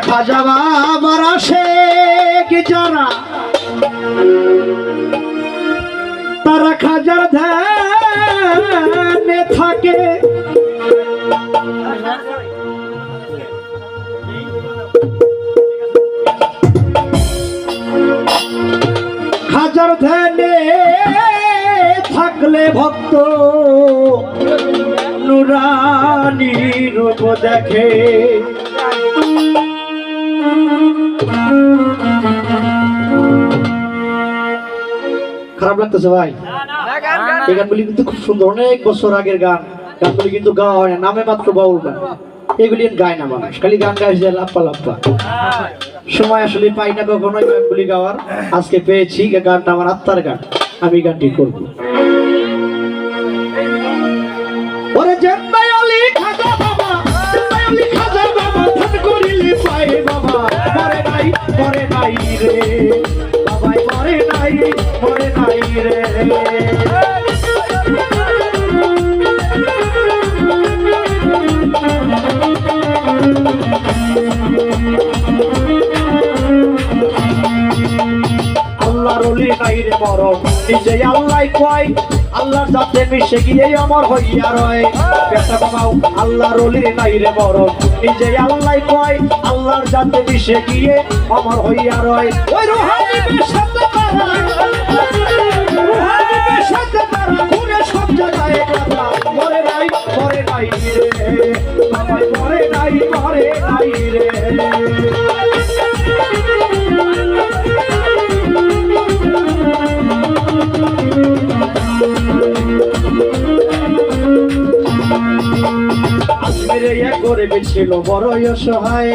খাজা বাবার আসে কি যারা তারা খাজার ধ্যানে থাকে খাজার ধ্যানে থাকলে ভক্ত নুরানি রূপ দেখে খারাপ লাগতেছে ভাই এই গানগুলি কিন্তু খুব সুন্দর অনেক বছর আগের গান গানগুলি কিন্তু গাওয়া হয় না নামে মাত্র বাউল গান এগুলি গায় না মানুষ খালি গান গাইছে লাপ্পা লাপ্পা সময় আসলে পাই না কখনো গানগুলি গাওয়ার আজকে পেয়েছি গানটা আমার আত্মার গান আমি গানটি করবো ওরে জেন্দাই আলী খাজা বাবা জেন্দাই আলী খাজা বাবা ধান করিলি পাই বাবা মরে নাই রে বাবাই মরে নাই রে আল্লাহর ওলি নাই রে মরণ নিজে আল্লাহ কয় আল্লাহর সাথে মিশে গিয়ে অমর হইয়া রয় পেটা বাবাও আল্লাহর ওলি নাই রে মরণ নিজে আল্লাহ কয় আল্লাহর সাথে মিশে গিয়ে অমর হইয়া রয় ওই রুহানি বেশাতে তারা ঘুরে সব জায়গায় কথা মরে নাই রে বাবা মরে নাই রে গরিব ছিল বড়ই অসহায়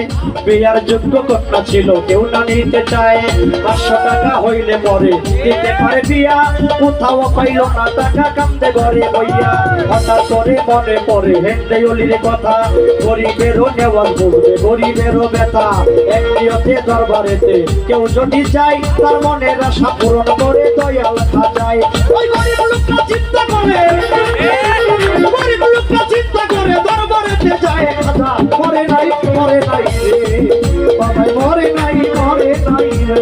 বিয়ার যোগ্য কন্যা ছিল কেউ না নিতে চায় 500 টাকা হইলে পরে দিতে পারে বিয়া কোথাও পাইল না টাকা কান্দে ঘরে বইয়া হঠাৎ করে মনে পড়ে হেন্দে অলির কথা গরিবেরও নেওয়ার বলবে গরিবেরও ব্যথা এক নিয়তে দরবারেতে কেউ যদি চাই তার মনের আশা পূরণ করে দয়াল খাজায় ওই গরিব লোকটা চিন্তা করে দরবারেতে যায় খাজা মরে নাই রে বাবা মরে নাই রে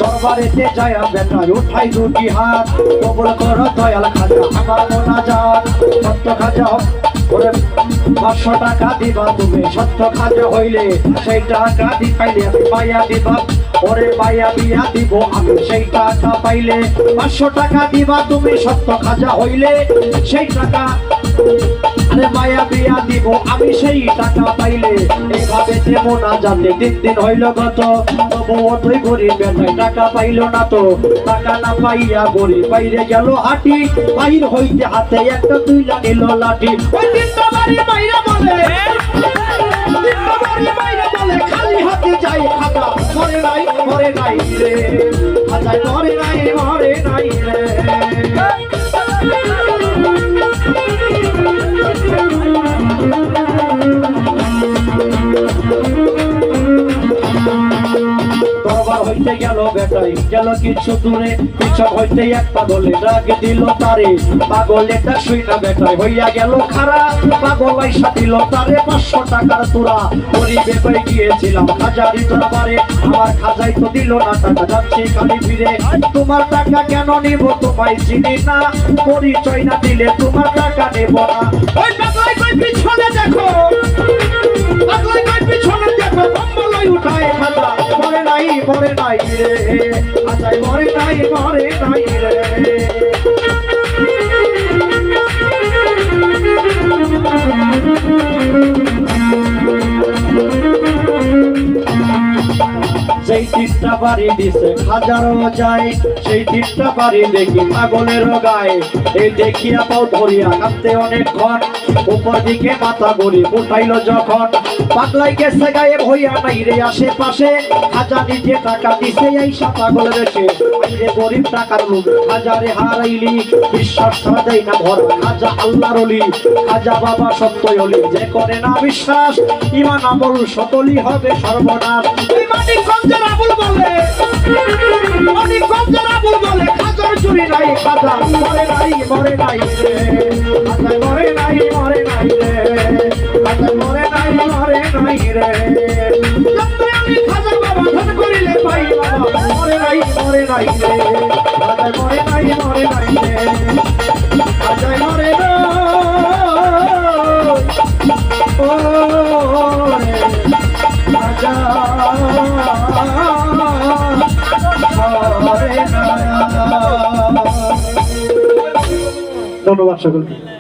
দরবারেতে যায় বেটা উঠাই দুটি হাত কবুল করো দয়াল খাজা আমার মোনাজাত সত্য খাজা ওরে 500 টাকা দিবা তুমি সত্য খাজা হইলে সেই টাকা পাইলে পাইয়া দিবা ওরে পাইয়া বিয়া দিব আমি সেই টাকা পাইলে 500 টাকা দিবা তুমি সত্য খাজা হইলে সেই টাকা আরে মায়া বিয়া দিব আমি সেই টাকা পাইলে এইভাবে দেব না যাতে দিন হইল গত তবুও তুই গরিব বেটায় টাকা পাইল না তো টাকা না পাইয়া গরিব বাইরে গেল হাঁটি বাহির হইতে হাতে একটা তুইলা নিল লাঠি ওই তিনটা বাড়ি বাইরে বলে খালি হাতে যাই খাজা মরে নাই রে খাজা মরে নাই রে দরবার হইতে গেল বেটাই গেল কিছু দূরে পিছন হইতে এক পাগলে ডাক দিল তারে পাগল এটা শুই না বেটাই হইয়া গেল খারা পাগল আইসা দিল তারে 500 টাকার তোরা গরিবে পেয়ে গিয়েছিলাম খাজারি দরবারে আমার খাজাই তো দিল না টাকা যাচ্ছি খালি ফিরে তোমার টাকা কেন নিব তোমায় চিনি না পরিচয় না দিলে তোমার টাকা নেব না ওই পাগলাই কই পিছনে দেখো কম্বলই উঠায় খাজা মরে নাই রে খাজাই মরে নাই রে যেই তিনটা বাড়ি দিছে খাজারও যায় সেই তিনটা বাড়ি দেখি পাগলের গায়ে এই দেখিয়া পাও ধরিয়া কাঁদতে অনেকক্ষণ উপর দিকে মাথা গড়ি উঠাইলো যখন পাগলাই গেছে গায়েব হইয়া নাই রে আশেপাশে খাজা নিজে টাকা দিছে এইসা পাগল রেখে আইরে গরিব টাকার লোক খাজারে হারাইলি বিশ্বাস ছাড়া দেয় না ভর খাজা আল্লাহর ওলি খাজা বাবা সত্যই ওলি যে করে না বিশ্বাস ইমান আমল সকলই হবে সর্বনাশ ওই মানিকগঞ্জের আবুল বলে অনেক গঞ্জের আবুল বলে খাজার চুরি নাই খাজা মরে নাই রে খাজা মরে নাই রে খাজা মরে নাই রে যতই আমি খাজার বাবা ধন করিলে পাই বাবা মরে নাই রে খাজা মরে নাই রে খাজা মরে না ও খাজা ধন্যবাদ সকলকে।